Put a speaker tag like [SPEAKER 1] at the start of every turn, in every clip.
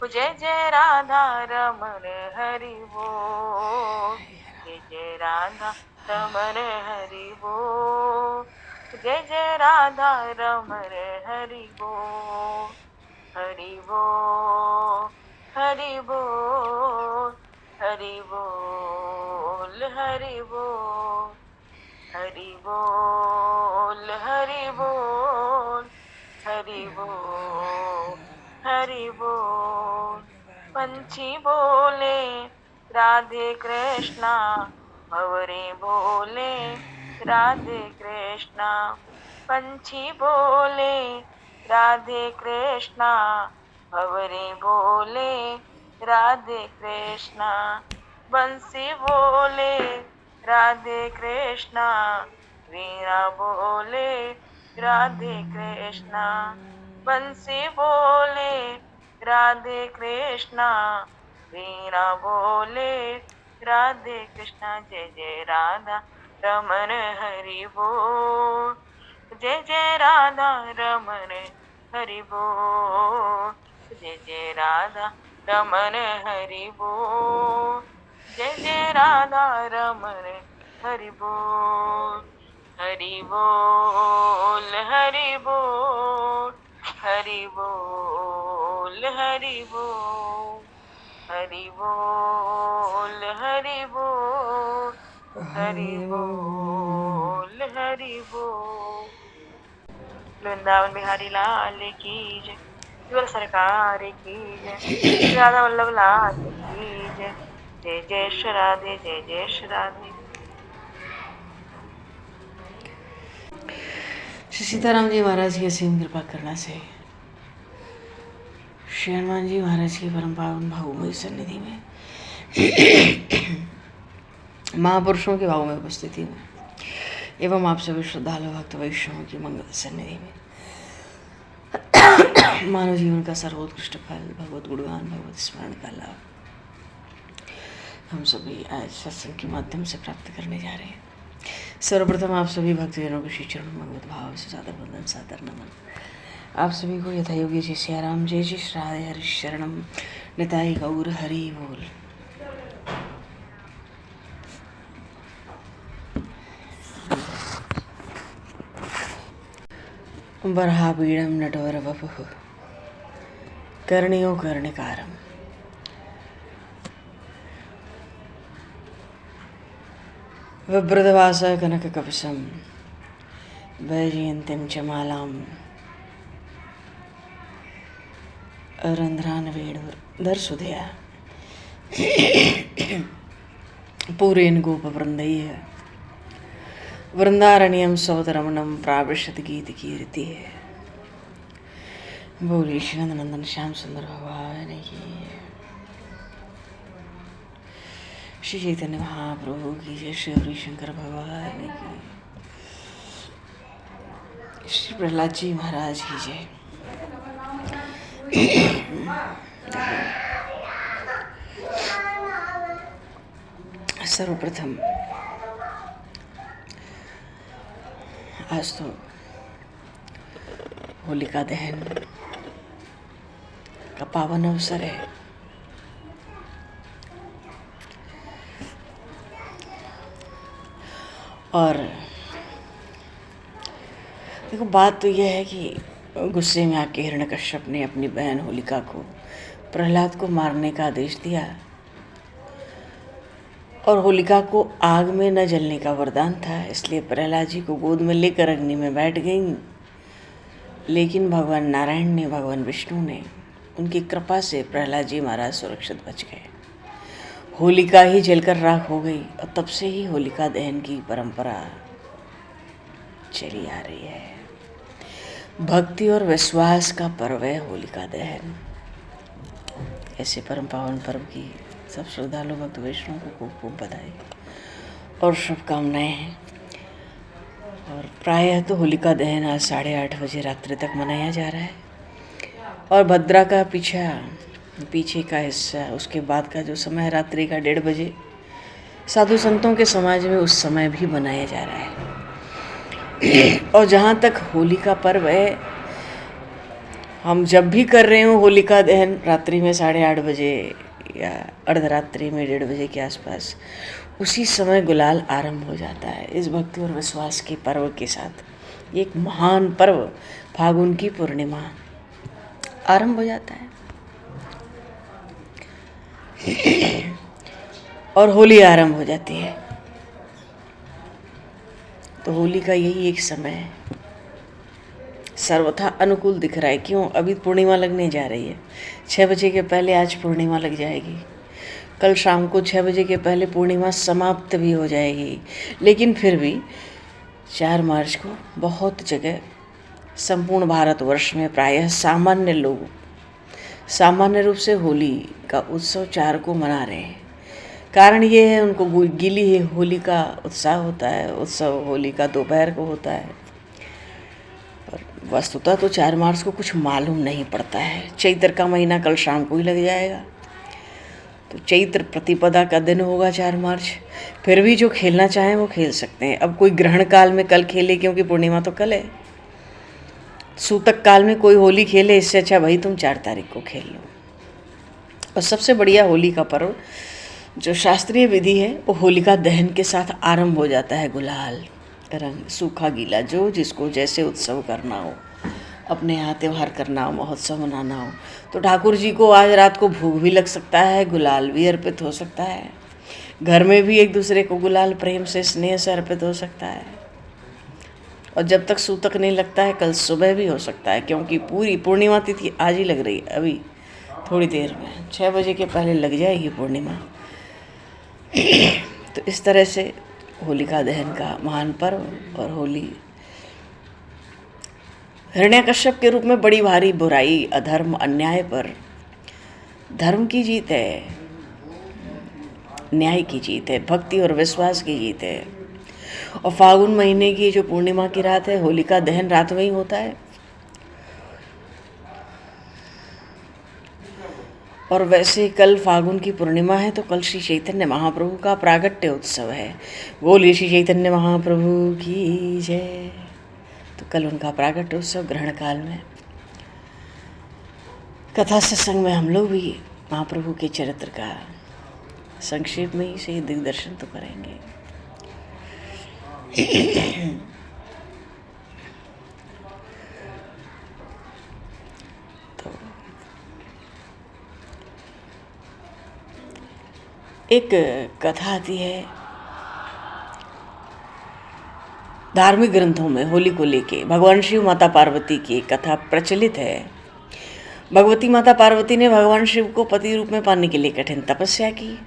[SPEAKER 1] जय जय राधा रमण हरि बोल। जय जय राधा रमण हरि बोल। जय जय राधा रमण हरि बोल। हरि बोल हरि बोल हरि बोल हरि बोल हरि बोल हरि बोल हरि बोल हरि बोल। पंछी बोले राधे कृष्णा भंवरे बोले राधे कृष्णा। पंछी बोले राधे कृष्णा भंवरे बोले राधे कृष्णा। बंसी बोले राधे कृष्णा वीणा बोले राधे कृष्णा। बंसी बोले राधे कृष्णा वीणा बोले राधे कृष्णा। जय जय राधा रमण हरि बोल। जय जय राधा रमण हरि बोल। जय जय राधा रमण हरि बोल। जय जय राधा रमण हरि बोल। हरि बोल हरि बोल हरि बोल हरि बोल हरि बोल हरि बोल हरि बोल हरि बोल। वृंदावन बिहारी लाल की जय। केवल सरकार की जय। राधा वल्लभ लाल की जय। जय जय श्री राधे जय जय श्री राधे।
[SPEAKER 2] श्री सीताराम जी महाराज की असीम कृपा करना से श्री हनुमान जी महाराज की परम पावन भावमयी सन्निधि में महापुरुषों के भाव में उपस्थिति में एवं आप सभी श्रद्धालु भक्त वैष्णवों की मंगल सन्निधि में मानव जीवन का सर्वोत्कृष्ट फल भगवत गुणगान भगवत स्मरण का लाभ हम सभी आज सत्संग के माध्यम से प्राप्त करने जा रहे हैं। सर्वप्रथम आप सभी भक्तजनों को श्री चरण भगवत भाव से सादर वंदन सादर नमन। आप सभी को यथा योग्य जय सियाराम जय जय श्री राधे हरि शरणम निताई गौर हरि बोल। बर्हापीडं नटवर वपुः कर्णियो कर्णिकारम् विभ्रतवास कनककपिशं वैजयन्तीं च मालां रन्ध्रान् वेणुर्धरसुधया पूरेण गोपवृन्दैः वृंदारण्यम सवतरमणम प्राविशत गीत कीर्ति। बोले श्री नंदन श्याम सुंदर भगवान की, श्री चैतन्य महाप्रभु की जय, श्री हरिशंकर भगवान की, श्री प्रहलाद जी महाराज की जय। सर्वप्रथम आज तो होलिका दहन का पावन अवसर है। और देखो बात तो यह है कि गुस्से में आके हिरण्यकश्यप ने अपनी बहन होलिका को प्रहलाद को मारने का आदेश दिया और होलिका को आग में न जलने का वरदान था, इसलिए प्रहलाद जी को गोद में लेकर अग्नि में बैठ गई। लेकिन भगवान नारायण ने, भगवान विष्णु ने, उनकी कृपा से प्रहलाद जी महाराज सुरक्षित बच गए। होलिका ही जलकर राख हो गई और तब से ही होलिका दहन की परंपरा चली आ रही है। भक्ति और विश्वास का पर्व है होलिका दहन। ऐसे परम पावन पर्व की सब श्रद्धालु भक्त वैष्णव को खूब खूब बधाई और शुभकामनाएं हैं। और प्रायः तो होलिका दहन आज 8:30 बजे रात्रि तक मनाया जा रहा है और भद्रा का पीछे का हिस्सा, उसके बाद का जो समय है रात्रि का 1:30 बजे, साधु संतों के समाज में उस समय भी मनाया जा रहा है। और जहाँ तक होली का पर्व है, हम जब भी कर रहे हो होलिका दहन रात्रि में 8:30 बजे या अर्धरात्रि में 1:30 बजे के आसपास, उसी समय गुलाल आरंभ हो जाता है इस भक्ति और विश्वास के पर्व के साथ। ये एक महान पर्व फागुन की पूर्णिमा आरंभ हो जाता है और होली आरंभ हो जाती है। तो होली का यही एक समय है, सर्वथा अनुकूल दिख रहा है। क्यों? अभी पूर्णिमा लगने जा रही है, 6 बजे के पहले आज पूर्णिमा लग जाएगी, कल शाम को 6 बजे के पहले पूर्णिमा समाप्त भी हो जाएगी। लेकिन फिर भी 4 मार्च को बहुत जगह संपूर्ण भारतवर्ष में प्रायः सामान्य लोग सामान्य रूप से होली का उत्सव 4 को मना रहे हैं। कारण ये है, उनको गीली होली का उत्साह होता है, उत्सव होली का दोपहर को होता है। पर वस्तुतः तो 4 मार्च को कुछ मालूम नहीं पड़ता है। चैत्र का महीना कल शाम को ही लग जाएगा, तो चैत्र प्रतिपदा का दिन होगा 4 मार्च। फिर भी जो खेलना चाहें वो खेल सकते हैं। अब कोई ग्रहण काल में कल खेले, क्योंकि पूर्णिमा तो कल है। सूतक काल में कोई होली खेले, इससे अच्छा भाई तुम 4 तारीख को खेल लो। और सबसे बढ़िया होली का पर्व जो शास्त्रीय विधि है वो होलिका दहन के साथ आरंभ हो जाता है। गुलाल रंग, सूखा गीला, जो जिसको जैसे उत्सव करना हो, अपने यहाँ त्यौहार करना हो, महोत्सव मनाना हो, तो ठाकुर जी को आज रात को भोग भी लग सकता है, गुलाल भी अर्पित हो सकता है। घर में भी एक दूसरे को गुलाल प्रेम से स्नेह से अर्पित हो सकता है। और जब तक सूतक नहीं लगता है कल सुबह भी हो सकता है, क्योंकि पूरी पूर्णिमा तिथि आज ही लग रही है। अभी थोड़ी देर में 6 बजे के पहले लग जाएगी पूर्णिमा। तो इस तरह से होलिका दहन का महान पर्व और होली हिरण्यकश्यप के रूप में बड़ी भारी बुराई, अधर्म, अन्याय पर धर्म की जीत है, न्याय की जीत है, भक्ति और विश्वास की जीत है। और फागुन महीने की जो पूर्णिमा की रात है, होलिका दहन रात में ही होता है। और वैसे कल फागुन की पूर्णिमा है, तो कल श्री चैतन्य महाप्रभु का प्रागट्य उत्सव है। बोलिए श्री चैतन्य महाप्रभु की जय। तो कल उनका प्रागट्य उत्सव ग्रहण काल में कथा सत्संग में हम लोग भी महाप्रभु के चरित्र का संक्षेप में ही से दिग्दर्शन तो करेंगे। तो एक कथा आती है धार्मिक ग्रंथों में होली को लेके। भगवान शिव माता पार्वती की एक कथा प्रचलित है। भगवती माता पार्वती ने भगवान शिव को पति रूप में पाने के लिए कठिन तपस्या की।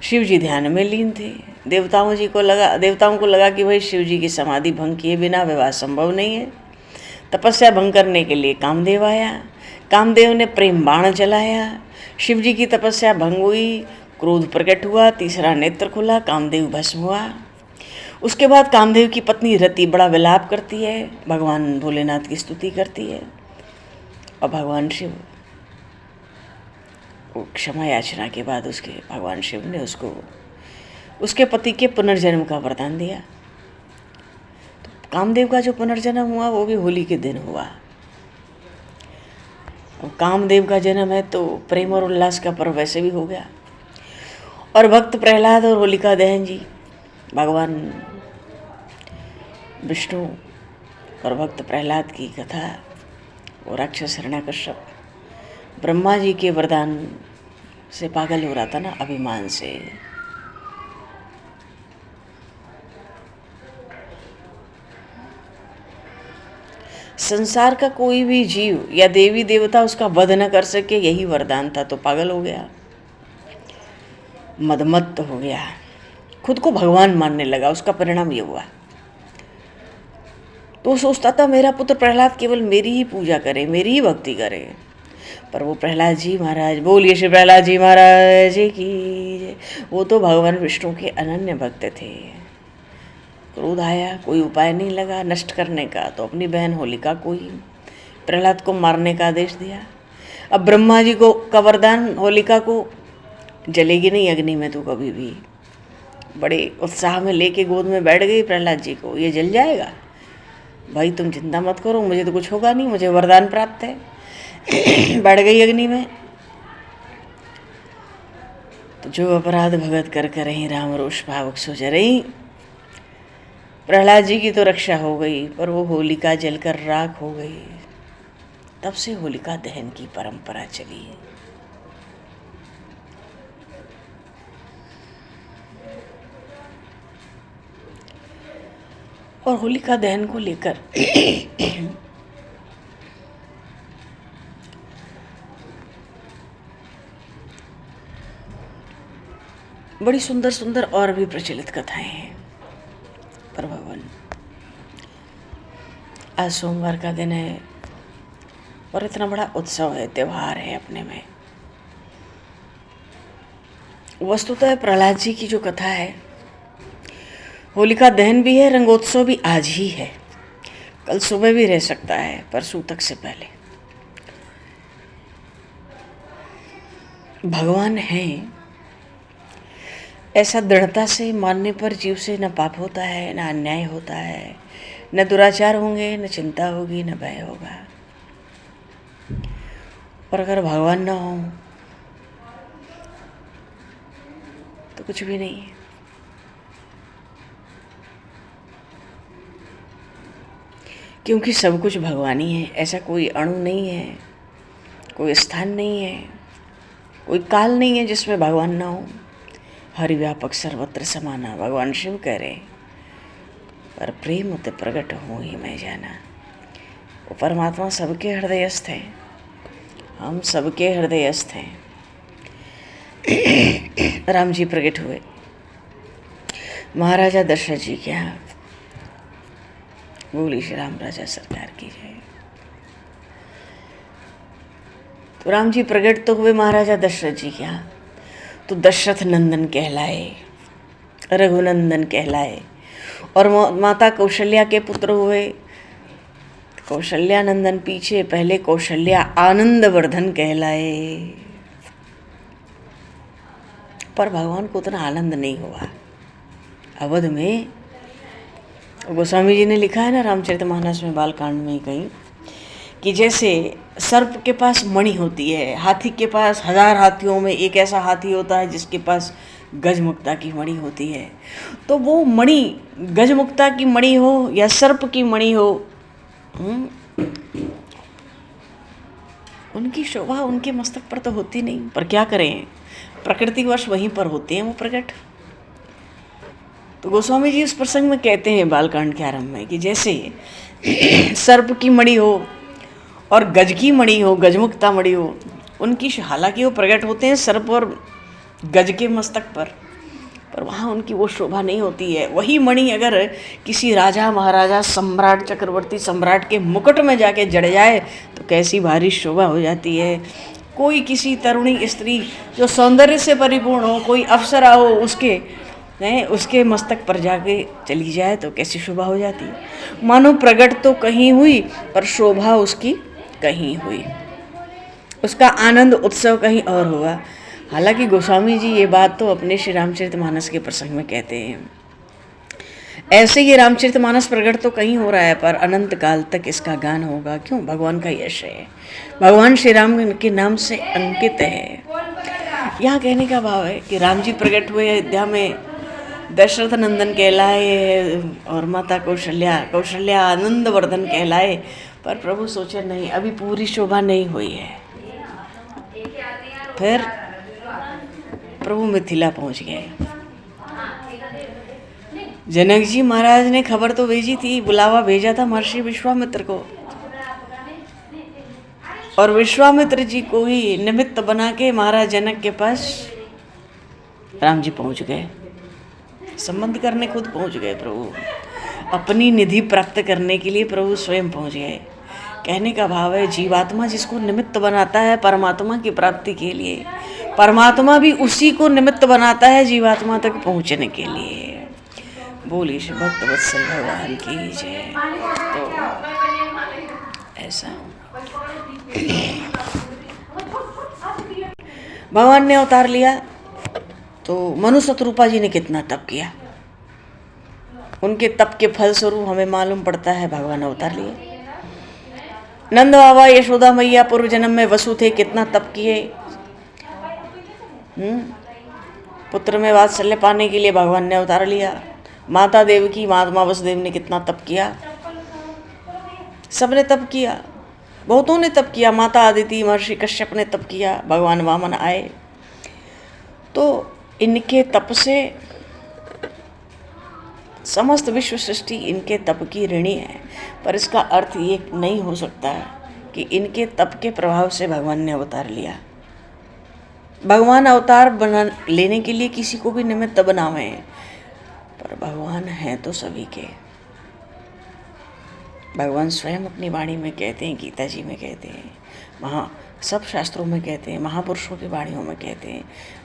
[SPEAKER 2] शिव जी ध्यान में लीन थे। देवताओं को लगा कि भाई शिव जी की समाधि भंग किए बिना विवाह संभव नहीं है। तपस्या भंग करने के लिए कामदेव आया। कामदेव ने प्रेम बाण चलाया। शिव जी की तपस्या भंग हुई, क्रोध प्रकट हुआ, तीसरा नेत्र खुला, कामदेव भस्म हुआ। उसके बाद कामदेव की पत्नी रति बड़ा विलाप करती है, भगवान भोलेनाथ की स्तुति करती है। और भगवान शिव क्षमा याचना के बाद भगवान शिव ने उसके पति के पुनर्जन्म का वरदान दिया। तो कामदेव का जो पुनर्जन्म हुआ वो भी होली के दिन हुआ। और कामदेव का जन्म है तो प्रेम और उल्लास का पर्व वैसे भी हो गया। और भक्त प्रहलाद और होलिका दहन जी, भगवान विष्णु और भक्त प्रहलाद की कथा। वो राक्षस हिरण्यकश्यप ब्रह्मा जी के वरदान से पागल हो रहा था ना, अभिमान से। संसार का कोई भी जीव या देवी देवता उसका वध न कर सके, यही वरदान था। तो पागल हो गया, मदमत्त हो गया, खुद को भगवान मानने लगा। उसका परिणाम ये हुआ। तो वो सोचता था मेरा पुत्र प्रहलाद केवल मेरी ही पूजा करे, मेरी ही भक्ति करे। पर वो प्रहलाद जी महाराज, बोलिए श्री प्रहलाद जी महाराज की, वो तो भगवान विष्णु के अनन्य भक्त थे। क्रोध आया, कोई उपाय नहीं लगा नष्ट करने का, तो अपनी बहन होलिका को ही प्रहलाद को मारने का आदेश दिया। अब ब्रह्मा जी को का वरदान, होलिका को जलेगी नहीं अग्नि में तो कभी भी। बड़े उत्साह में लेके गोद में बैठ गई प्रहलाद जी को, ये जल जाएगा भाई, तुम चिंता मत करो, मुझे तो कुछ होगा नहीं, मुझे वरदान प्राप्त है। बढ़ गई अग्नि में, तो जो अपराध भगत कर करही राम रोष भावुक सो जरई। प्रहलाद जी की तो रक्षा हो गई, पर वो होलिका जलकर राख हो गई। तब से होलिका दहन की परंपरा चली है। और होलिका दहन को लेकर बड़ी सुंदर सुंदर और भी प्रचलित कथाएं हैं। पर भगवान, आज सोमवार का दिन है और इतना बड़ा उत्सव है, त्योहार है अपने में। वस्तुतः प्रहलाद जी की जो कथा है, होलिका दहन भी है, रंगोत्सव भी आज ही है। कल सुबह भी रह सकता है, परसों तक से पहले। भगवान हैं ऐसा दृढ़ता से मानने पर जीव से न पाप होता है, न अन्याय होता है, न दुराचार होंगे, न चिंता होगी, न भय होगा। और अगर भगवान ना हो तो कुछ भी नहीं है। क्योंकि सब कुछ भगवान ही है। ऐसा कोई अणु नहीं है, कोई स्थान नहीं है, कोई काल नहीं है जिसमें भगवान ना हो। हरिव्यापक सर्वत्र समाना, भगवान शिव कह रहे, पर प्रेम उत प्रकट हो ही मैं जाना। वो परमात्मा सबके हृदयस्थ है, हम सबके हृदयस्थ हैं। राम जी प्रकट हुए महाराजा दशरथ जी के यहाँ। बोली श्री राम राजा सरकार की जय। तो राम जी प्रकट तो हुए महाराजा दशरथ जी के यहाँ, तो दशरथ नंदन कहलाए, रघुनंदन कहलाए। और माता कौशल्या के पुत्र हुए, कौशल्या नंदन पीछे, पहले कौशल्या आनंदवर्धन कहलाए। पर भगवान को उतना आनंद नहीं हुआ। अवध में गोस्वामी जी ने लिखा है ना रामचरितमानस में, बालकांड में कहीं, कि जैसे सर्प के पास मणि होती है, हाथी के पास 1000 हाथियों में एक ऐसा हाथी होता है जिसके पास गजमुक्ता की मणि होती है। तो वो मणि गजमुक्ता की मणि हो या सर्प की मणि हो, उनकी शोभा उनके मस्तक पर तो होती नहीं। पर क्या करें, प्रकृतिवश वहीं पर होते हैं वो प्रकट। तो गोस्वामी जी उस प्रसंग में कहते हैं बालकांड के आरंभ में, कि जैसे सर्प की मणि हो और गज की मणि हो, गजमुक्ता मणि हो, उनकी हालांकि वो प्रकट होते हैं सर्प और गज के मस्तक पर वहाँ उनकी वो शोभा नहीं होती है। वही मणि अगर किसी राजा महाराजा सम्राट चक्रवर्ती सम्राट के मुकुट में जाके जड़ जाए तो कैसी भारी शोभा हो जाती है। कोई किसी तरुणी स्त्री जो सौंदर्य से परिपूर्ण हो, कोई अप्सरा हो, उसके मस्तक पर जाके चली जाए तो कैसी शोभा हो जाती है। मानो प्रकट तो कहीं हुई पर शोभा उसकी कहीं हुई, उसका आनंद उत्सव कहीं और हुआ। हालांकि गोस्वामी जी ये बात तो अपने श्री रामचरितमानस के प्रसंग में कहते हैं। ऐसे ये रामचरितमानस प्रकट तो कहीं हो रहा है, पर अनंत काल तक इसका गान होगा। क्यों? भगवान का यश है, भगवान श्री राम के नाम से अंकित है। यहाँ कहने का भाव है कि राम जी प्रकट हुए अयोध्या में, दशरथ नंदन कहलाए और माता कौशल्या आनंदवर्धन कहलाए, पर प्रभु सोचे नहीं, अभी पूरी शोभा नहीं हुई है। फिर प्रभु मिथिला पहुंच गए। जनक जी महाराज ने खबर तो भेजी थी, बुलावा भेजा था महर्षि विश्वामित्र को, और विश्वामित्र जी को ही निमित्त बना के महाराज जनक के पास राम जी पहुंच गए। संबंध करने खुद पहुंच गए प्रभु, अपनी निधि प्राप्त करने के लिए प्रभु स्वयं पहुंच गए। कहने का भाव है, जीवात्मा जिसको निमित्त बनाता है परमात्मा की प्राप्ति के लिए, परमात्मा भी उसी को निमित्त बनाता है जीवात्मा तक पहुंचने के लिए। बोली श्री भक्त वत्सल भगवान की जय। तो ऐसा भगवान ने अवतार लिया, तो मनु शतरूपा जी ने कितना तप किया, उनके तप के फल स्वरूप हमें मालूम पड़ता है भगवान अवतार लिए। नंद बाबा यशोदा मैया पूर्व जन्म में वसु थे, कितना तप किए। पुत्र में वात्सल्य पाने के लिए भगवान ने अवतार लिया। माता देवकी, महात्मा वसुदेव ने कितना तप किया। सबने तप किया, बहुतों ने तप किया। माता आदिति, महर्षि कश्यप ने तप किया, भगवान वामन आए। तो इनके तप से समस्त विश्व सृष्टि इनके तप की ऋणी है। पर इसका अर्थ ये नहीं हो सकता कि इनके तप के प्रभाव से भगवान ने अवतार लिया। भगवान अवतार बना लेने के लिए किसी को भी निमित्त बनावे, पर भगवान हैं तो सभी के। भगवान स्वयं अपनी वाणी में कहते हैं, गीता जी में कहते हैं, सब शास्त्रों में कहते हैं, महापुरुषों की वाणियों में कहते हैं,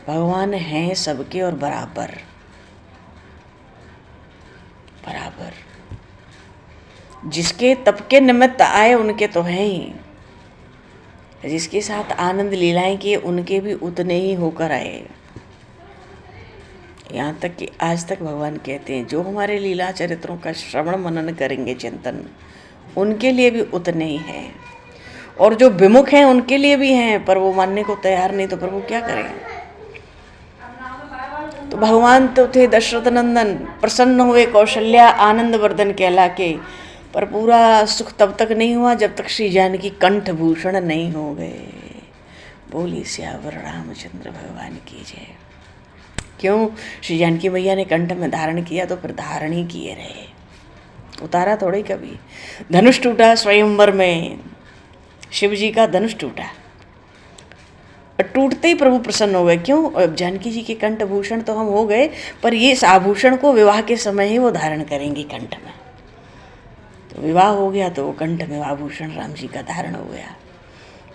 [SPEAKER 2] भगवान हैं सबके और बराबर बराबर। जिसके तप के निमित्त आए उनके तो हैं ही, जिसके साथ आनंद लीलाएं किए उनके भी उतने ही होकर आए। यहाँ तक कि आज तक भगवान कहते हैं जो हमारे लीला चरित्रों का श्रवण मनन करेंगे, चिंतन, उनके लिए भी उतने ही हैं। और जो विमुख हैं उनके लिए भी हैं, पर वो मानने को तैयार नहीं, तो प्रभु क्या करें। तो भगवान तो थे दशरथ नंदन, प्रसन्न हुए कौशल्या आनंद वर्धन कहला के, पर पूरा सुख तब तक नहीं हुआ जब तक श्री जानकी कंठ भूषण नहीं हो गए। बोली सियावर रामचंद्र भगवान की जय। क्यों? श्री जानकी मैया ने कंठ में धारण किया तो फिर धारण ही किए रहे, उतारा थोड़ी कभी। धनुष टूटा स्वयंवर में, शिव जी का धनुष टूटा, टूटते ही प्रभु प्रसन्न हो गए। क्यों? अब जानकी जी के कंठ भूषण तो हम हो गए, पर ये इस आभूषण को विवाह के समय ही वो धारण करेंगे कंठ में। तो विवाह हो गया तो वो कंठ में आभूषण राम जी का धारण हो गया।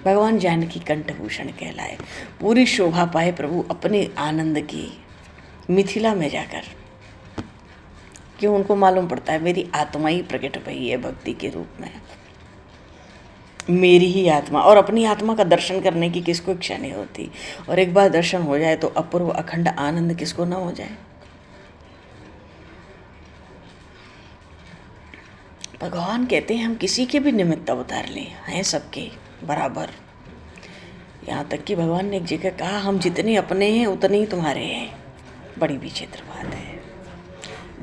[SPEAKER 2] भगवान जानकी कंठभूषण कहलाए, पूरी शोभा पाए प्रभु अपने आनंद की मिथिला में जाकर। क्यों? उनको मालूम पड़ता है मेरी आत्मा ही प्रकट भई है भक्ति के रूप में, मेरी ही आत्मा। और अपनी आत्मा का दर्शन करने की किसको इच्छा नहीं होती, और एक बार दर्शन हो जाए तो अपूर्व अखंड आनंद किसको ना हो जाए। भगवान कहते हैं हम किसी के भी निमित्त अवतार लें, हैं सबके बराबर। यहाँ तक कि भगवान ने एक जगह कहा हम जितने अपने हैं उतने ही तुम्हारे हैं। बड़ी विचित्र बात है।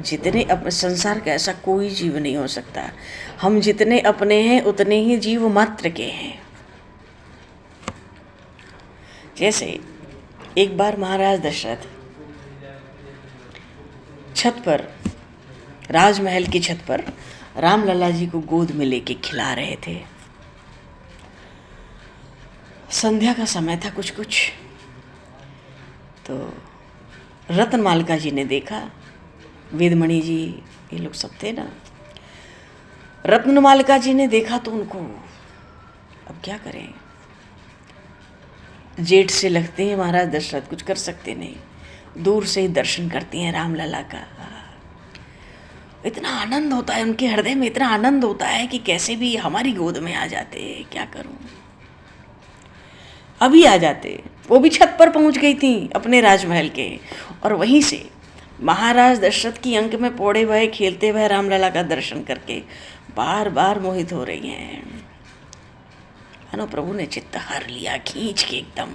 [SPEAKER 2] जितने अपने, संसार का ऐसा कोई जीव नहीं हो सकता। हम जितने अपने हैं उतने ही जीव मात्र के हैं। जैसे एक बार महाराज दशरथ छत पर, राजमहल की छत पर राम लला जी को गोद में लेके खिला रहे थे। संध्या का समय था कुछ तो रत्नमालिका जी ने देखा, वेदमणि जी ये लोग सब थे ना, रत्नमालिका जी ने देखा तो उनको, अब क्या करें, जेठ से लगते हैं महाराज दशरथ, कुछ कर सकते नहीं, दूर से ही दर्शन करती हैं रामलला का। इतना आनंद होता है उनके हृदय में, इतना आनंद होता है कि कैसे भी हमारी गोद में आ जाते। क्या करूं, अभी आ जाते। वो भी छत पर पहुंच गई थी अपने राजमहल के, और वहीं से महाराज दशरथ की अंक में पौड़े हुए खेलते हुए रामलला का दर्शन करके बार बार मोहित हो रही हैं। मानो प्रभु ने चित्त हर लिया, खींच के एकदम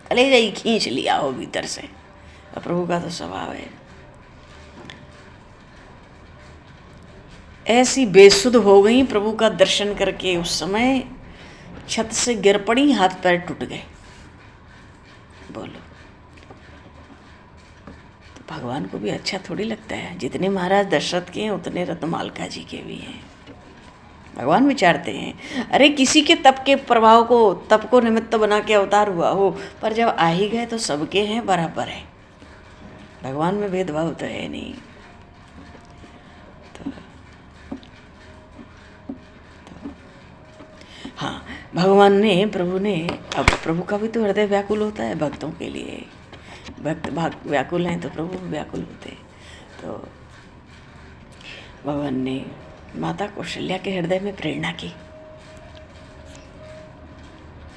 [SPEAKER 2] कलेजा ही खींच लिया हो भीतर से। और प्रभु का तो स्वभाव है, ऐसी बेसुध हो गई प्रभु का दर्शन करके। उस समय छत से गिर पड़ी, हाथ पैर टूट गए। बोलो, तो भगवान को भी अच्छा थोड़ी लगता है। जितने महाराज दशरथ के हैं उतने रत्नमालिका जी के भी हैं। भगवान विचारते हैं अरे किसी के तप के प्रभाव को, तप को निमित्त बना के अवतार हुआ हो, पर जब आ ही गए तो सबके हैं बराबर है। भगवान में भेदभाव तो है नहीं। हाँ, भगवान ने, प्रभु ने, अब प्रभु का भी तो हृदय व्याकुल होता है भक्तों के लिए। भक्त व्याकुल हैं तो प्रभु भी व्याकुल होते। तो भगवान ने माता कौशल्या के हृदय में प्रेरणा की,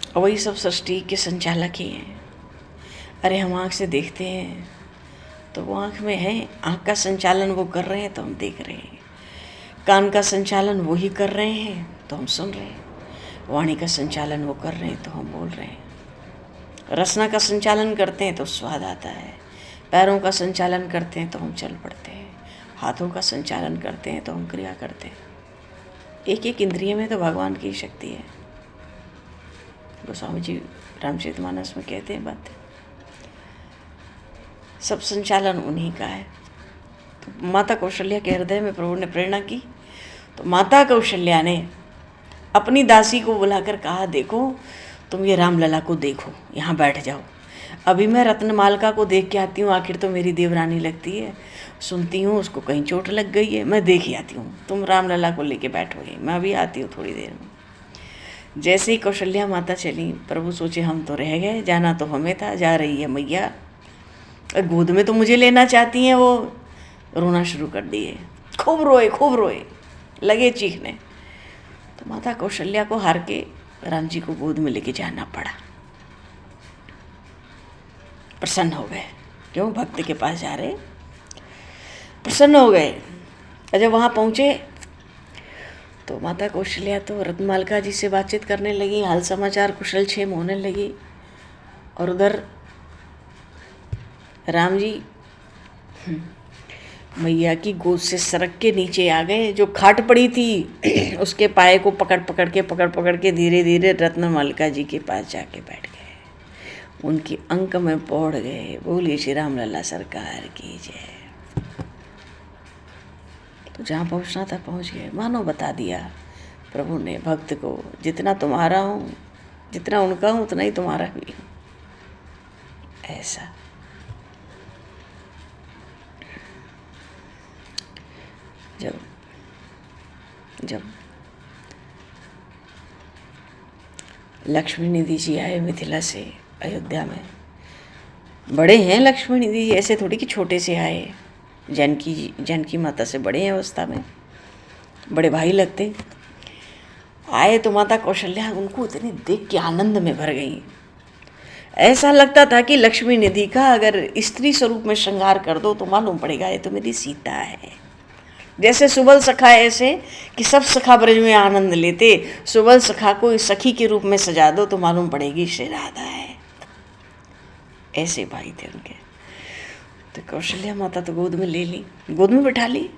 [SPEAKER 2] और वही सब सृष्टि के संचालक ही हैं। अरे हम आँख से देखते हैं तो वो आँख में है, आँख का संचालन वो कर रहे हैं तो हम देख रहे हैं। कान का संचालन वो ही कर रहे हैं तो हम सुन रहे हैं, वाणी का संचालन वो कर रहे हैं तो हम बोल रहे हैं, रसना का संचालन करते हैं तो स्वाद आता है, पैरों का संचालन करते हैं तो हम चल पड़ते हैं, हाथों का संचालन करते हैं तो हम क्रिया करते हैं। एक एक इंद्रिय में तो भगवान की शक्ति है। गोस्वामी जी रामचरितमानस में कहते हैं बात, सब संचालन उन्हीं का है। तो माता कौशल्या के हृदय में प्रभु ने प्रेरणा की, तो माता कौशल्या ने अपनी दासी को बुलाकर कहा, देखो तुम ये रामलला को देखो, यहाँ बैठ जाओ, अभी मैं रत्नमालिका को देख के आती हूँ, आखिर तो मेरी देवरानी लगती है, सुनती हूँ उसको कहीं चोट लग गई है, मैं देख ही आती हूँ, तुम रामलला को लेके बैठोगे, मैं अभी आती हूँ थोड़ी देर में। जैसे ही कौशल्या माता चली, प्रभु सोचे हम तो रह गए, जाना तो हमें था, जा रही है मैया, गोद में तो मुझे लेना चाहती हैं। वो रोना शुरू कर दिए, खूब रोए, लगे चीखने। तो माता कौशल्या को हार के राम जी को गोद में लेके जाना पड़ा। प्रसन्न हो गए, क्यों, भक्त के पास जा रहे, प्रसन्न हो गए। और जब वहाँ पहुँचे तो माता कौशल्या तो रत्नमालिका जी से बातचीत करने लगी, हाल समाचार कुशल क्षेम होने लगी। और उधर राम जी मैया की गोद से सरक के नीचे आ गए। जो खाट पड़ी थी उसके पाए को पकड़ के धीरे धीरे रत्नमालिका जी के पास जाके बैठ गए, उनकी अंक में पौड़ गए। बोलिए श्री रामलला सरकार की जय। तो जहाँ पहुँचना था पहुँच गए। मानो बता दिया प्रभु ने भक्त को, जितना तुम्हारा हूँ, जितना उनका हूँ उतना ही तुम्हारा भी हूँ। ऐसा जब लक्ष्मी निधि जी आए मिथिला से अयोध्या में, बड़े हैं लक्ष्मी निधि जी, ऐसे थोड़ी कि छोटे से आए, जानकी माता से बड़े हैं अवस्था में, बड़े भाई लगते। आए तो माता कौशल्या उनको इतनी देख के आनंद में भर गई। ऐसा लगता था कि लक्ष्मी निधि का अगर स्त्री स्वरूप में श्रृंगार कर दो तो मालूम पड़ेगा ये तो मेरी सीता है। जैसे सुबल सखा ऐसे कि सब सखा ब्रज में आनंद लेते, सुबल सखा को सखी के रूप में सजा दो तो मालूम पड़ेगी श्री राधा है। ऐसे भाई थे उनके। तो कौशल्या माता तो गोद में ले ली, गोद में बिठा ली,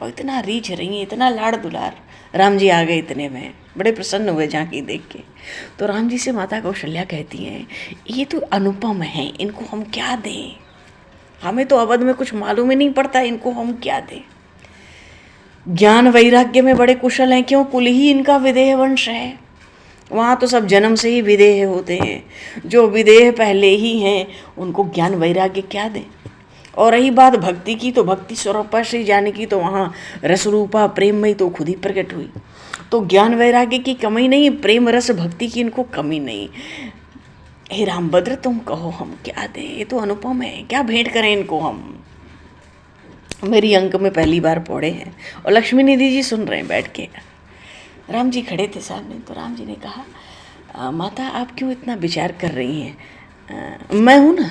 [SPEAKER 2] और इतना रीझ रही है, इतना लाड़ दुलार। राम जी आ गए इतने में, बड़े प्रसन्न हुए झांकी देख के। तो राम जी से माता कौशल्या कहती हैं, ये तो अनुपम है, इनको हम क्या दें, हमें तो अवध में कुछ मालूम ही नहीं पड़ता, इनको हम क्या दें। ज्ञान वैराग्य में बड़े कुशल हैं, क्यों, कुल ही इनका विदेह वंश है। वहाँ तो सब जन्म से ही विदेह होते हैं, जो विदेह पहले ही हैं उनको ज्ञान वैराग्य क्या दें। और रही बात भक्ति की, तो भक्ति स्वरूपा श्री जाने की, तो वहाँ रसरूपा प्रेममयी तो खुद ही प्रकट हुई। तो ज्ञान वैराग्य की कमी नहीं, प्रेम रस भक्ति की इनको कमी नहीं। हे रामभद्र तुम कहो हम क्या दें, ये तो अनुपम है, क्या भेंट करें इनको हम। मेरी अंक में पहली बार पौड़े हैं। और लक्ष्मी निधि जी सुन रहे हैं बैठ के। राम जी खड़े थे सामने। तो राम जी ने कहा, माता आप क्यों इतना विचार कर रही हैं, मैं हूं ना,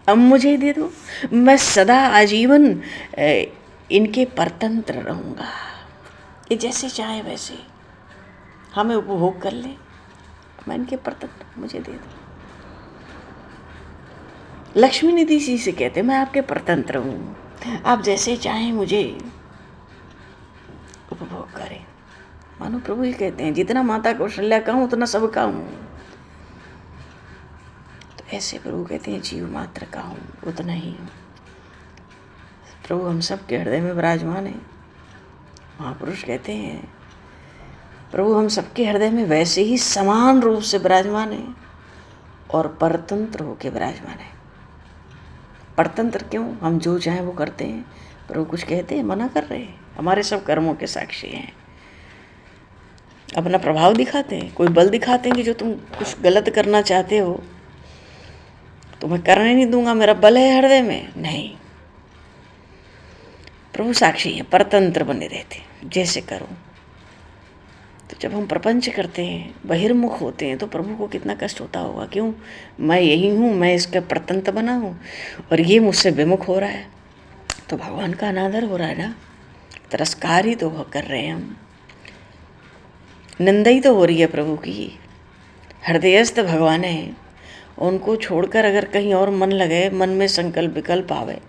[SPEAKER 2] अब मुझे ही दे दो, मैं सदा आजीवन इनके परतंत्र रहूँगा, ये जैसे चाहे वैसे हमें उपभोग कर ले, मैं इनके परतंत्र, मुझे दे दो। लक्ष्मी निधि जी से कहते, मैं आपके परतंत्र हूँ, आप जैसे चाहें मुझे उपभोग करें। मानो प्रभु ही कहते हैं, जितना माता कौशल्या का हूँ उतना सबका हूँ। तो ऐसे प्रभु कहते हैं, जीव मात्र का हूँ उतना ही हूँ। प्रभु हम सब के हृदय में विराजमान है। महापुरुष कहते हैं, प्रभु हम सबके हृदय में वैसे ही समान रूप से विराजमान है और परतंत्र होकर विराजमान है। परतंत्र क्यों, हम जो चाहें वो करते हैं। प्रभु कुछ कहते हैं, मना कर रहे हैं, हमारे सब कर्मों के साक्षी हैं। अपना प्रभाव दिखाते हैं, कोई बल दिखाते हैं कि जो तुम कुछ गलत करना चाहते हो तुम्हें करने नहीं दूंगा, मेरा बल है हृदय में, नहीं। प्रभु साक्षी है, परतंत्र बने रहते, जैसे करो। तो जब हम प्रपंच करते हैं, बहिर्मुख होते हैं, तो प्रभु को कितना कष्ट होता होगा। क्यों, मैं यही हूँ, मैं इसका परतंत्र बना हूँ और ये मुझसे विमुख हो रहा है, तो भगवान का अनादर हो रहा है ना। तिरस्कार ही तो कर रहे हैं हम, निंदा ही तो हो रही है प्रभु की। हृदयस्थ भगवान है, उनको छोड़कर अगर कहीं और मन लगे, मन में संकल्प विकल्प आवे,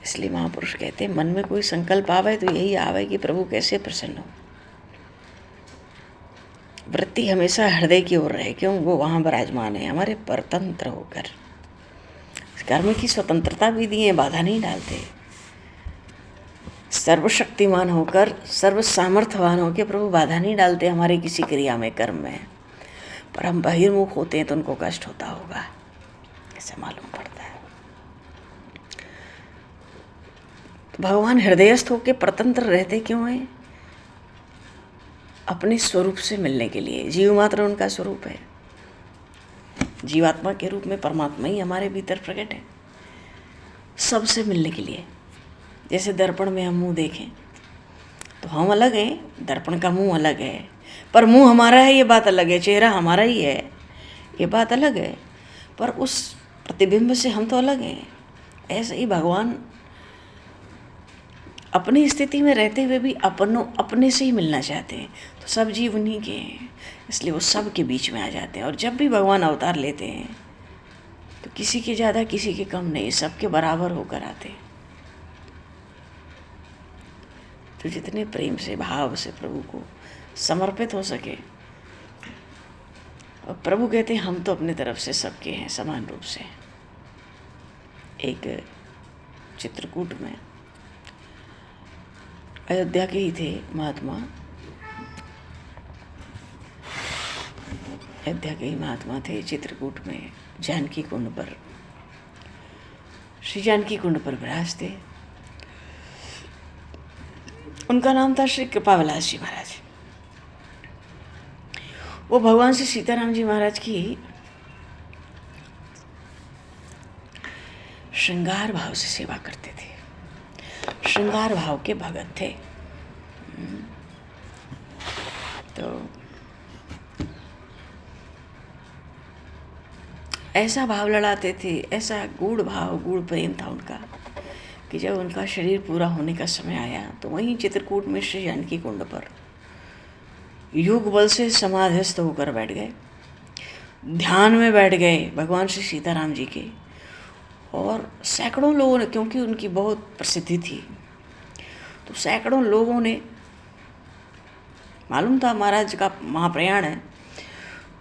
[SPEAKER 2] इसलिए महापुरुष कहते हैं मन में कोई संकल्प आवे तो यही आवे कि प्रभु कैसे प्रसन्न हो। वृत्ति हमेशा हृदय की ओर रहे, क्यों? वो वहाँ विराजमान है हमारे परतंत्र होकर। कर्म की स्वतंत्रता भी दी है, बाधा नहीं डालते। सर्वशक्तिमान होकर, सर्व सामर्थ्यवान होकर प्रभु बाधा नहीं डालते हमारे किसी क्रिया में, कर्म में। पर हम बहिर्मुख होते हैं तो उनको कष्ट होता होगा, ऐसा मालूम पड़ता है। तो भगवान हृदयस्थ होकर परतंत्र रहते क्यों हैं? अपने स्वरूप से मिलने के लिए। जीव मात्र उनका स्वरूप है। जीवात्मा के रूप में परमात्मा ही हमारे भीतर प्रकट है, सबसे मिलने के लिए। जैसे दर्पण में हम मुंह देखें तो हम अलग हैं, दर्पण का मुंह अलग है, पर मुंह हमारा है ये बात अलग है, चेहरा हमारा ही है ये बात अलग है, पर उस प्रतिबिंब से हम तो अलग हैं। ऐसे ही भगवान अपनी स्थिति में रहते हुए भी अपने से ही मिलना चाहते हैं। तो सब जीव उन्हीं के हैं, इसलिए वो सब के बीच में आ जाते हैं। और जब भी भगवान अवतार लेते हैं तो किसी के ज़्यादा किसी के कम नहीं, सबके बराबर होकर आते हैं। तो जितने प्रेम से भाव से प्रभु को समर्पित हो सके, और प्रभु कहते हैं हम तो अपने तरफ से सबके हैं समान रूप से। एक चित्रकूट में, अयोध्या के ही थे महात्मा, अयोध्या के ही महात्मा थे। चित्रकूट में जानकी कुंड पर, श्री जानकी कुंड पर विराज थे। उनका नाम था श्री कृपाविलास जी महाराज। वो भगवान श्री सीताराम जी महाराज की श्रृंगार भाव से सेवा करते थे, श्रृंगार भाव के भगत थे। तो ऐसा भाव लड़ाते थे, ऐसा गूढ़ भाव, गूढ़ प्रेम था उनका कि जब उनका शरीर पूरा होने का समय आया तो वहीं चित्रकूट में श्री जानकी कुंड पर योग बल से समाधिस्थ होकर बैठ गए, ध्यान में बैठ गए भगवान श्री सीताराम जी के। और सैकड़ों लोगों ने, क्योंकि उनकी बहुत प्रसिद्धि थी, तो सैकड़ों लोगों ने, मालूम था महाराज का महाप्रयाण है,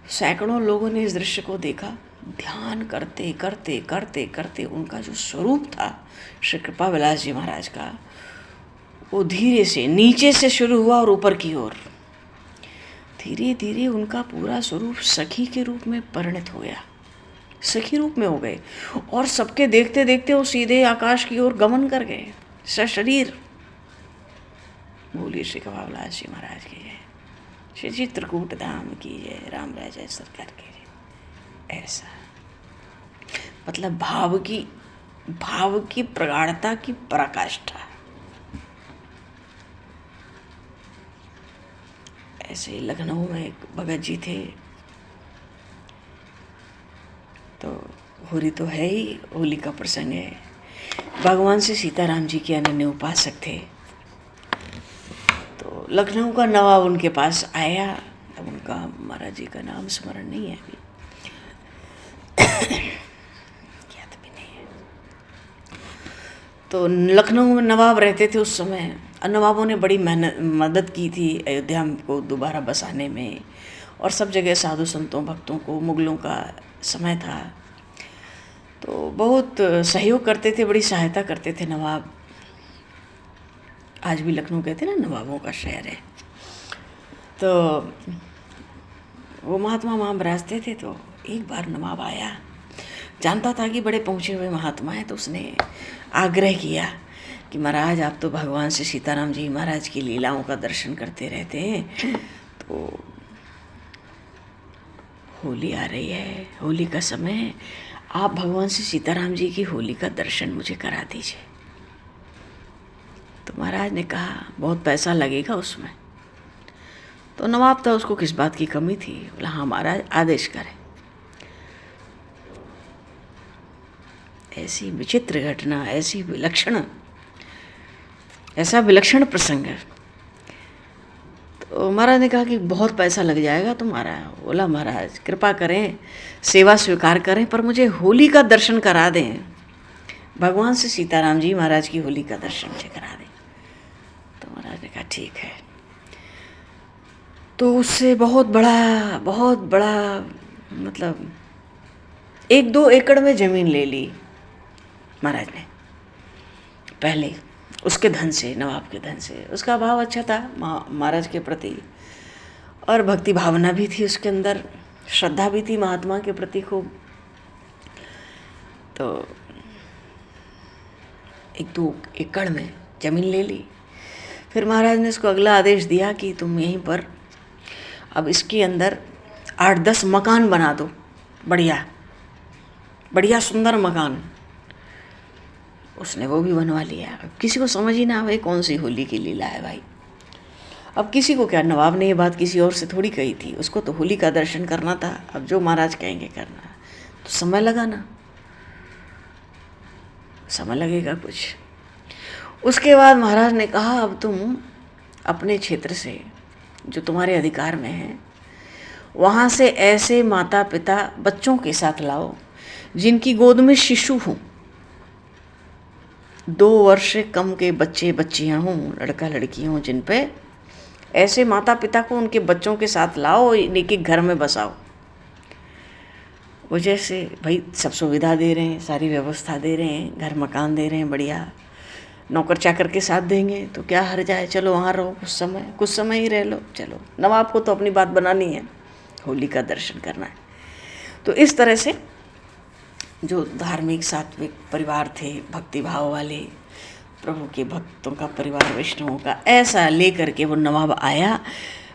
[SPEAKER 2] सैकड़ों लोगों ने इस दृश्य को देखा। ध्यान करते करते करते करते उनका जो स्वरूप था श्री कृपाविलास जी महाराज का, वो धीरे से नीचे से शुरू हुआ और ऊपर की ओर धीरे धीरे उनका पूरा स्वरूप सखी के रूप में परिणत हो गया, सखी रूप में हो गए। और सबके देखते देखते वो सीधे आकाश की ओर गमन कर गए सशरीर। बोलिए श्री कृपाविलास जी महाराज की जय, श्री चित्रकूट धाम की जय, राम राजा सरकार की जय। ऐसा मतलब भाव की प्रगाढ़ता की पराकाष्ठा। ऐसे लखनऊ में एक भगत जी थे, तो होली तो है ही, होली का प्रसंग है। भगवान से सीताराम जी के अनन्य उपासक थे। तो लखनऊ का नवाब उनके पास आया, अब उनका महाराज जी का नाम स्मरण नहीं है अभी, याद भी नहीं है। तो लखनऊ में नवाब रहते थे उस समय। नवाबों ने बड़ी मदद की थी अयोध्या को दोबारा बसाने में, और सब जगह साधु संतों भक्तों को, मुगलों का समय था तो बहुत सहयोग करते थे, बड़ी सहायता करते थे नवाब। आज भी लखनऊ कहते हैं ना नवाबों का शहर है। तो वो महात्मा वहाँ विराजते थे। तो एक बार नवाब आया, जानता था कि बड़े पहुँचे हुए महात्मा हैं, तो उसने आग्रह किया कि महाराज आप तो भगवान से सीताराम जी महाराज की लीलाओं का दर्शन करते रहते हैं, तो होली आ रही है, होली का समय है, आप भगवान से सीताराम जी की होली का दर्शन मुझे करा दीजिए। तो महाराज ने कहा बहुत पैसा लगेगा उसमें। तो नवाब था, उसको किस बात की कमी थी, बोला हाँ महाराज आदेश करें। ऐसी विचित्र घटना, ऐसी विलक्षण ऐसा विलक्षण प्रसंग है। तो महाराज ने कहा कि बहुत पैसा लग जाएगा तुम्हारा। बोला महाराज कृपा करें, सेवा स्वीकार करें, पर मुझे होली का दर्शन करा दें। भगवान से सीताराम जी महाराज की होली का दर्शन मुझे करा दें। तो महाराज ने कहा ठीक है। तो उससे बहुत बड़ा मतलब 1-2 एकड़ में ज़मीन ले ली महाराज ने पहले, उसके धन से, नवाब के धन से। उसका भाव अच्छा था महाराज के प्रति, और भक्ति भावना भी थी उसके अंदर, श्रद्धा भी थी महात्मा के प्रति खूब। तो 1-2 एकड़ में ज़मीन ले ली। फिर महाराज ने इसको अगला आदेश दिया कि तुम यहीं पर अब इसके अंदर 8-10 मकान बना दो, बढ़िया सुंदर मकान। उसने वो भी बनवा लिया। अब किसी को समझ ही ना आए कौन सी होली की लीला है भाई। अब किसी को क्या, नवाब ने ये बात किसी और से थोड़ी कही थी, उसको तो होली का दर्शन करना था। अब जो महाराज कहेंगे करना, तो समय लगाना, समय लगेगा कुछ। उसके बाद महाराज ने कहा अब तुम अपने क्षेत्र से जो तुम्हारे अधिकार में है, वहाँ से ऐसे माता पिता बच्चों के साथ लाओ जिनकी गोद में शिशु हों, 2 वर्ष से कम के बच्चे बच्चियाँ हों, लड़का लड़की हों, जिन पे ऐसे माता पिता को उनके बच्चों के साथ लाओ, एक एक घर में बसाओ। वो जैसे भाई सब सुविधा दे रहे हैं, सारी व्यवस्था दे रहे हैं, घर मकान दे रहे हैं, बढ़िया नौकर चाकर के साथ देंगे तो क्या हर्ज है, चलो वहाँ रहो कुछ समय ही रह लो, चलो। नवाब को तो अपनी बात बनानी है, होली का दर्शन करना है। तो इस तरह से जो धार्मिक सात्विक परिवार थे, भक्ति भाव वाले प्रभु के भक्तों का परिवार, वैष्णवों का, ऐसा लेकर के वो नवाब आया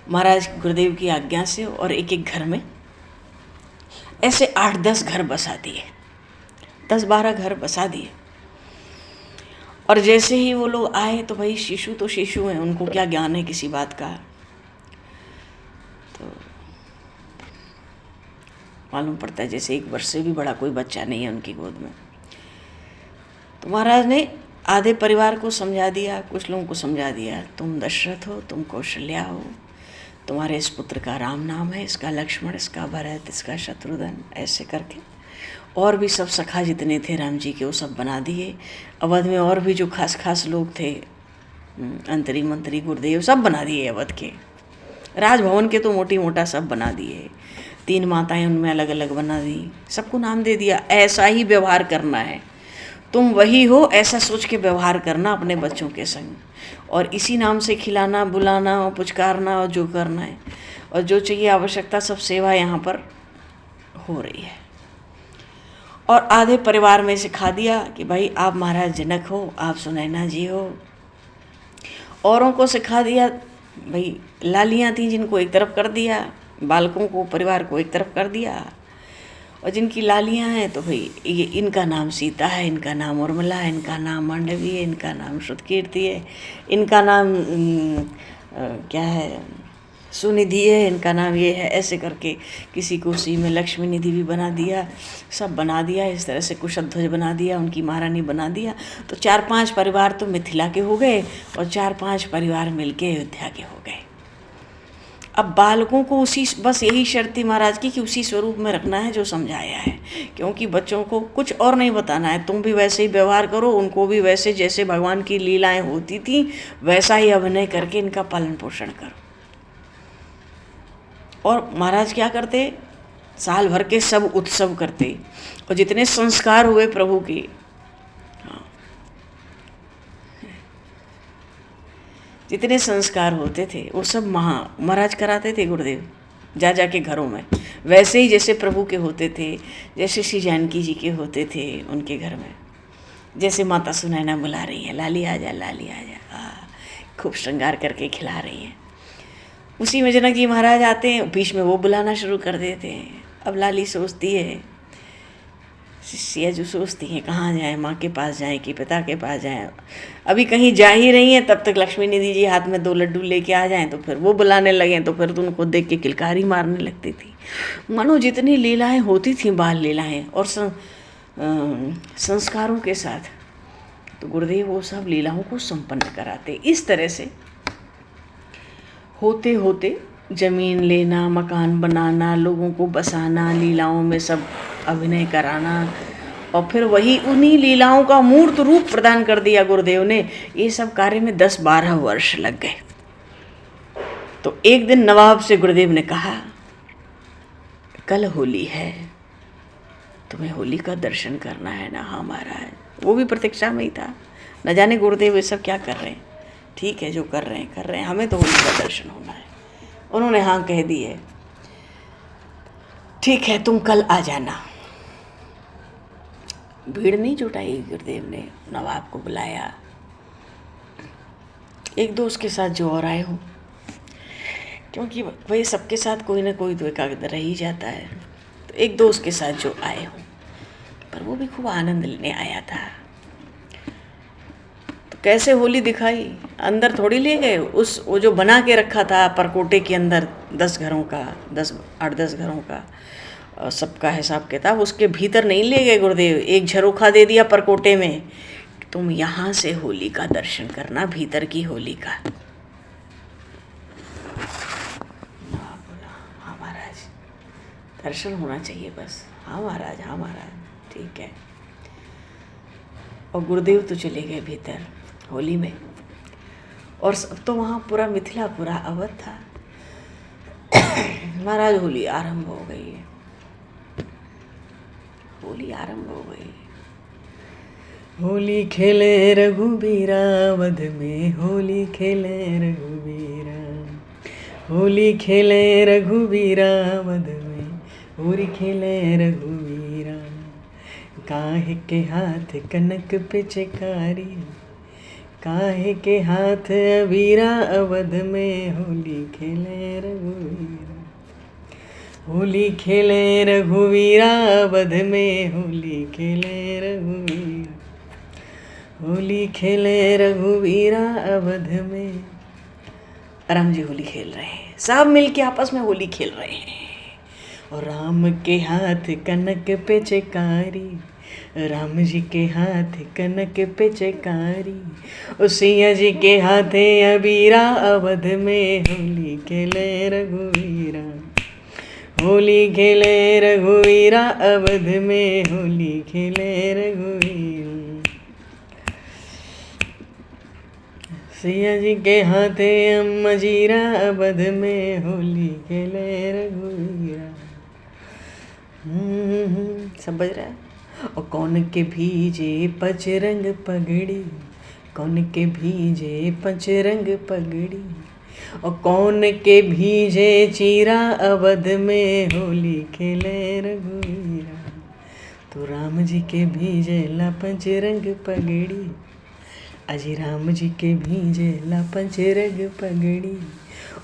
[SPEAKER 2] महाराज गुरुदेव की आज्ञा से, और एक एक घर में ऐसे 8-10 घर बसा दिए, 10-12 घर बसा दिए। और जैसे ही वो लोग आए तो भाई शिशु तो शिशु हैं, उनको क्या ज्ञान है किसी बात का, तो मालूम पड़ता है जैसे 1 वर्ष से भी बड़ा कोई बच्चा नहीं है उनकी गोद में। तो महाराज ने आधे परिवार को समझा दिया, कुछ लोगों को समझा दिया, तुम दशरथ हो, तुम कौशल्या हो, तुम्हारे इस पुत्र का राम नाम है, इसका लक्ष्मण, इसका भरत, इसका शत्रुघ्न, ऐसे करके। और भी सब सखा जितने थे राम जी के वो सब बना दिए। अवध में और भी जो खास खास लोग थे, अंतरी मंत्री गुरुदेव, सब बना दिए अवध के। राजभवन के तो मोटी मोटा सब बना दिए। 3 माताएं उनमें अलग अलग बना दी, सबको नाम दे दिया। ऐसा ही व्यवहार करना है, तुम वही हो, ऐसा सोच के व्यवहार करना अपने बच्चों के संग, और इसी नाम से खिलाना, बुलाना और पुचकारना और जो करना है, और जो चाहिए आवश्यकता सब सेवा यहाँ पर हो रही है। और आधे परिवार में सिखा दिया कि भाई आप महाराज जनक हो, आप सुनैना जी हो। औरों को सिखा दिया, भाई लालियाँ थीं जिनको एक तरफ कर दिया, बालकों को, परिवार को एक तरफ कर दिया। और जिनकी लालियाँ हैं तो भाई ये इनका नाम सीता है, इनका नाम उर्मिला है, इनका नाम मांडवी है, इनका नाम श्रुतकीर्ति है, इनका नाम क्या है सुनिधि है, इनका नाम ये है। ऐसे करके किसी को उसी में लक्ष्मी निधि भी बना दिया, सब बना दिया। इस तरह से कुशध्वज बना दिया, उनकी महारानी बना दिया। तो 4-5 परिवार तो मिथिला के हो गए, और 4-5 परिवार मिलके अयोध्या के हो गए। अब बालकों को उसी, बस यही शर्त थी महाराज की कि उसी स्वरूप में रखना है जो समझाया है, क्योंकि बच्चों को कुछ और नहीं बताना है। तुम भी वैसे ही व्यवहार करो, उनको भी वैसे, जैसे भगवान की लीलाएं होती थी वैसा ही अभिनय करके इनका पालन पोषण करो। और महाराज क्या करते, साल भर के सब उत्सव करते, और जितने संस्कार हुए प्रभु के, जितने संस्कार होते थे वो सब महाराज कराते थे गुरुदेव जा जा के घरों में, वैसे ही जैसे प्रभु के होते थे, जैसे श्री जानकी जी के होते थे उनके घर में। जैसे माता सुनैना बुला रही है, लाली आ जा, लाली आ जा, खूब श्रृंगार करके खिला रही है। उसी में जनक जी महाराज आते हैं, बीच में वो बुलाना शुरू कर देते हैं। अब लाली सोचती है, शिष्या जो सोचती हैं कहाँ जाएं, माँ के पास जाएं कि पिता के पास जाएं। अभी कहीं जा ही रही हैं, तब तक लक्ष्मी निधि जी हाथ में 2 लड्डू लेके आ जाएं, तो फिर वो बुलाने लगें, तो फिर तो उनको देख के किलकारी मारने लगती थी। मानो जितनी लीलाएं होती थी, बाल लीलाएं और संस्कारों के साथ, तो गुरुदेव वो सब लीलाओं को संपन्न कराते। इस तरह से होते होते जमीन लेना, मकान बनाना, लोगों को बसाना, लीलाओं में सब अभिनय कराना, और फिर वही उन्हीं लीलाओं का मूर्त रूप प्रदान कर दिया गुरुदेव ने। ये सब कार्य में 10-12 वर्ष लग गए। तो एक दिन नवाब से गुरुदेव ने कहा, कल होली है, तुम्हें होली का दर्शन करना है ना? हाँ महाराज। वो भी प्रतीक्षा में ही था, न जाने गुरुदेव ये सब क्या कर रहे हैं। ठीक है, जो कर रहे हैं, हमें तो होली का दर्शन होना है। उन्होंने हाँ कह दी है। ठीक है, तुम कल आ जाना। भीड़ नहीं जुटाई गुरुदेव ने, नवाब को बुलाया, एक दो उसके साथ जो और आए हो, क्योंकि वही सबके साथ कोई ना कोई तो एकाग्र रह ही जाता है। तो एक दो उसके साथ जो आए हो, पर वो भी खूब आनंद लेने आया था। तो कैसे होली दिखाई, अंदर थोड़ी ले गए, वो जो बना के रखा था परकोटे के अंदर 10 घरों का, 8-10 घरों का, और सबका हिसाब किताब, उसके भीतर नहीं ले गए गुरुदेव। एक झरोखा दे दिया परकोटे में, तुम यहाँ से होली का दर्शन करना, भीतर की होली का। हाँ महाराज, दर्शन होना चाहिए बस। हाँ महाराज, हाँ महाराज, ठीक है। और गुरुदेव तो चले गए भीतर होली में, और सब तो वहाँ पूरा मिथिला, पूरा अवध था। महाराज होली आरंभ हो गई है, होली आरंभ हो गई। होली खेले रघुबीरा वध में, होली खेले रघुबीरा, होली खेले रघुबीरा वध में, होली खेले रघुबीरा। काहे के हाथ कनक पिचकारी, काहे के हाथ अबीरा, अवध में होली खेले रघुबीरा। होली खेले रघुवीरा, अवध में होली खेले रघुवीरा, होली खेले रघुवीरा, अवध में। राम जी होली खेल रहे हैं, सब मिलके आपस में होली खेल रहे हैं। और राम के हाथ कनक पे चकारी, राम जी के हाथ कनक पे चकारी, और सिया जी के हाथे अबीरा, अवध में होली खेले रघुवीरा, होली खेले रघुवीरा, अवध में होली खेले रघुवीरा। सिया जी के हाथे अम्मा जीरा, अवध में होली खेले रघुवीरा। सब बज रहा है। और कौन के भीजे पचरंग पगड़ी, कौन के भीजे पचरंग पगड़ी, और कौन के भीजे चीरा, अवध में होली खेले रघुवीरा। तो राम जी के भीजे ला पंचरंग पगड़ी, अजी राम जी के भीजे ला पंचरंग पगड़ी,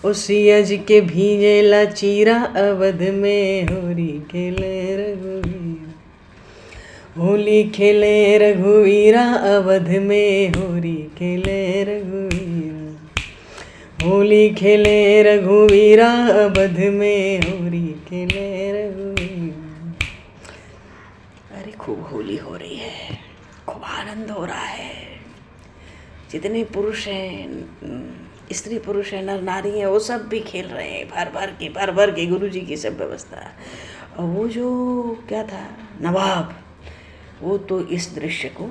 [SPEAKER 2] ओ सिया जी के भीजे ला चीरा, अवध में होली खेले रघुवीरा। होली खेले रघुवीरा, अवध में होली खेले रघुवीरा, होली खेले रघुवीरा, अवध में होली खेले रघुवीरा। अरे खूब होली हो रही है, खूब आनंद हो रहा है। जितने पुरुष हैं, स्त्री पुरुष हैं, नर नारी हैं, वो सब भी खेल रहे हैं, भर भर के गुरु जी की सब व्यवस्था। और वो जो क्या था नवाब, वो तो इस दृश्य को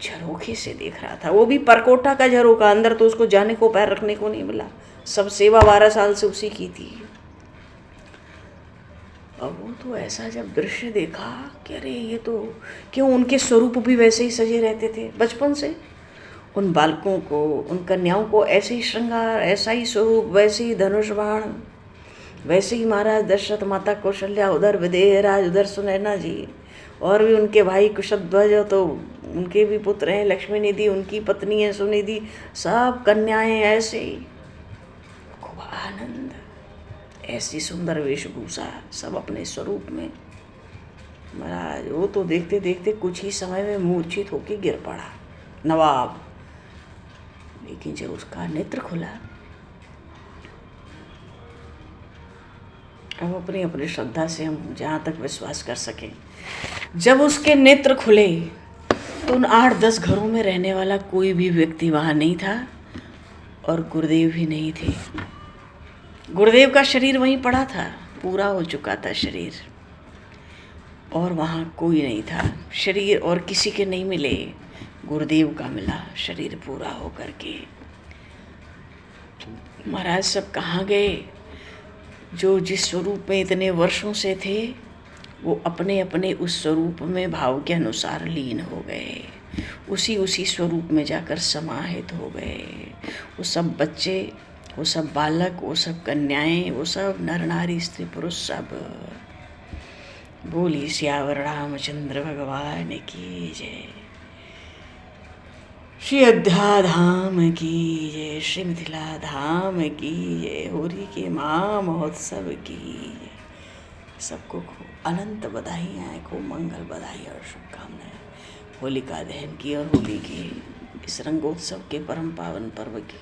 [SPEAKER 2] झरोखे से देख रहा था। वो भी परकोटा का झरोका, अंदर तो उसको जाने को पैर रखने को नहीं मिला। सब सेवा 12 साल से उसी की थी। और वो तो ऐसा जब दृश्य देखा कि अरे ये तो क्यों, उनके स्वरूप भी वैसे ही सजे रहते थे बचपन से। उन बालकों को, उन कन्याओं को ऐसे ही श्रृंगार, ऐसा ही स्वरूप, वैसे ही धनुष बाण, वैसे ही महाराज दशरथ, माता कौशल्या, उधर विदेहराज, उधर सुनैना जी, और भी उनके भाई कुशध्वज, तो उनके भी पुत्र हैं लक्ष्मी निधि, उनकी पत्नी है सुनिधि, सब कन्याएं ऐसे ही। खूब आनंद, ऐसी सुंदर वेशभूषा, सब अपने स्वरूप में। महाराज वो तो देखते देखते कुछ ही समय में मूर्छित होकर गिर पड़ा नवाब। लेकिन जब उसका नेत्र खुला, अब अपनी अपनी श्रद्धा से हम जहाँ तक विश्वास कर सकें, जब उसके नेत्र खुले तो उन 8-10 घरों में रहने वाला कोई भी व्यक्ति वहाँ नहीं था और गुरुदेव भी नहीं थे। गुरुदेव का शरीर वहीं पड़ा था, पूरा हो चुका था शरीर, और वहाँ कोई नहीं था। शरीर और किसी के नहीं मिले, गुरुदेव का मिला शरीर पूरा हो करके। महाराज सब कहाँ गए? जो जिस स्वरूप में इतने वर्षों से थे वो अपने अपने उस स्वरूप में भाव के अनुसार लीन हो गए, उसी स्वरूप में जाकर समाहित हो गए। वो सब बच्चे, वो सब बालक, वो सब कन्याएं, वो सब नर नारी स्त्री पुरुष सब। बोली सियावर रामचंद्र भगवान की जय। श्री अयोध्या धाम की जय, श्री मिथिला धाम की जय, होली के महा महोत्सव की जय। सबको खूब अनंत बधाइयाँ, खूब मंगल बधाई और शुभकामनाएं होलिका दहन की और होली के इस रंगोत्सव के परम पावन पर्व की।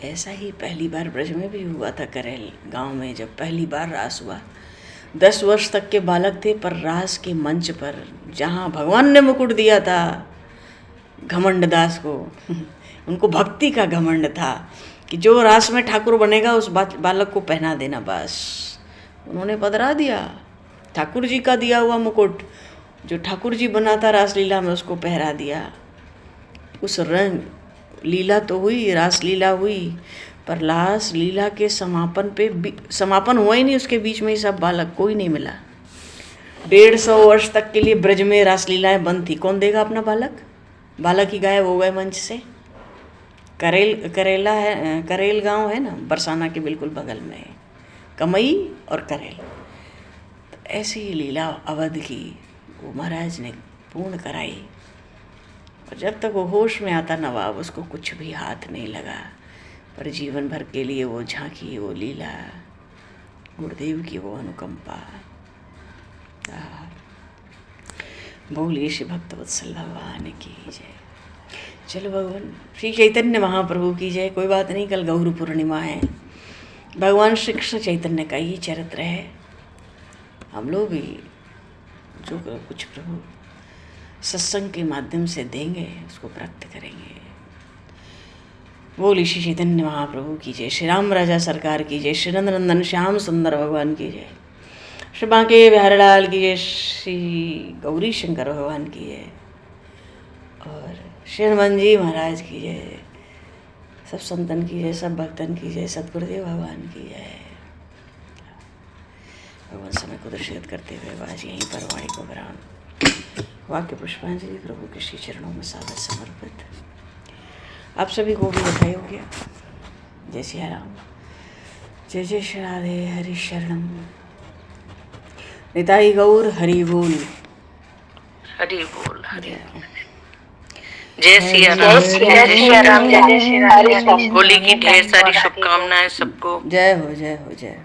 [SPEAKER 2] ऐसा ही पहली बार ब्रज में भी हुआ था, करेल गांव में जब पहली बार रास हुआ। 10 वर्ष तक के बालक थे, पर रास के मंच पर जहाँ भगवान ने मुकुट दिया था घमंड दास को उनको भक्ति का घमंड था कि जो रास में ठाकुर बनेगा उस बालक को पहना देना। बस उन्होंने पधरा दिया, ठाकुर जी का दिया हुआ मुकुट जो ठाकुर जी बना था रासलीला में उसको पहरा दिया। उस रंग लीला तो हुई, रास लीला हुई, पर रास लीला के समापन पे समापन हुआ ही नहीं, उसके बीच में ही सब बालक, कोई नहीं मिला। 150 वर्ष तक के लिए ब्रज में रासलीलाएं बंद थी। कौन देगा अपना बालक? बालक ही गायब हो गए मंच से। करेला है, करेल गांव है ना, बरसाना के बिल्कुल बगल में, कमई और करेल। तो ऐसी ही लीला अवध की वो महाराज ने पूर्ण कराई। और जब तक वो होश में आता नवाब, उसको कुछ भी हाथ नहीं लगा। पर जीवन भर के लिए वो झांकी, वो लीला, गुरुदेव की वो अनुकंपा। बोलिए श्री भक्तवत्सल भगवान की जय। चलो भगवान श्री चैतन्य महाप्रभु की जय। कोई बात नहीं, कल गौर पूर्णिमा है, भगवान श्री कृष्ण चैतन्य का ही चरित्र है। हम लोग भी जो कुछ प्रभु सत्संग के माध्यम से देंगे उसको प्राप्त करेंगे। बोली श्री चैतन्य महाप्रभु की जय। श्री राम राजा सरकार की जय। श्री नंदन श्याम सुंदर भगवान की जय। श्री बांके बिहारीलाल की जय। श्री गौरी शंकर भगवान की जय। और श्री हनुमान जी महाराज की जय। सब संतन की जय, सब भक्तन की जय, सतगुरुदेव भगवान की जय। भगवान समय को दर्शित करते हुए आज यहीं पर वाणी को विराम। वाक्य पुष्पांजलि प्रभु के श्री चरणों में सादर समर्पित। आप सभी को भी बधाई हो गया। जय सिया राम, जय जय श्री राधे, हरि शरणम, निताई गौर, हरि बोल,
[SPEAKER 1] हरि बोल, हरि बोल।
[SPEAKER 2] जय सिया राम,
[SPEAKER 1] जय सिया राम, जय जय श्री राम। होली की ढेर सारी शुभकामनाएं सबको।
[SPEAKER 2] जय हो, जय हो, जय।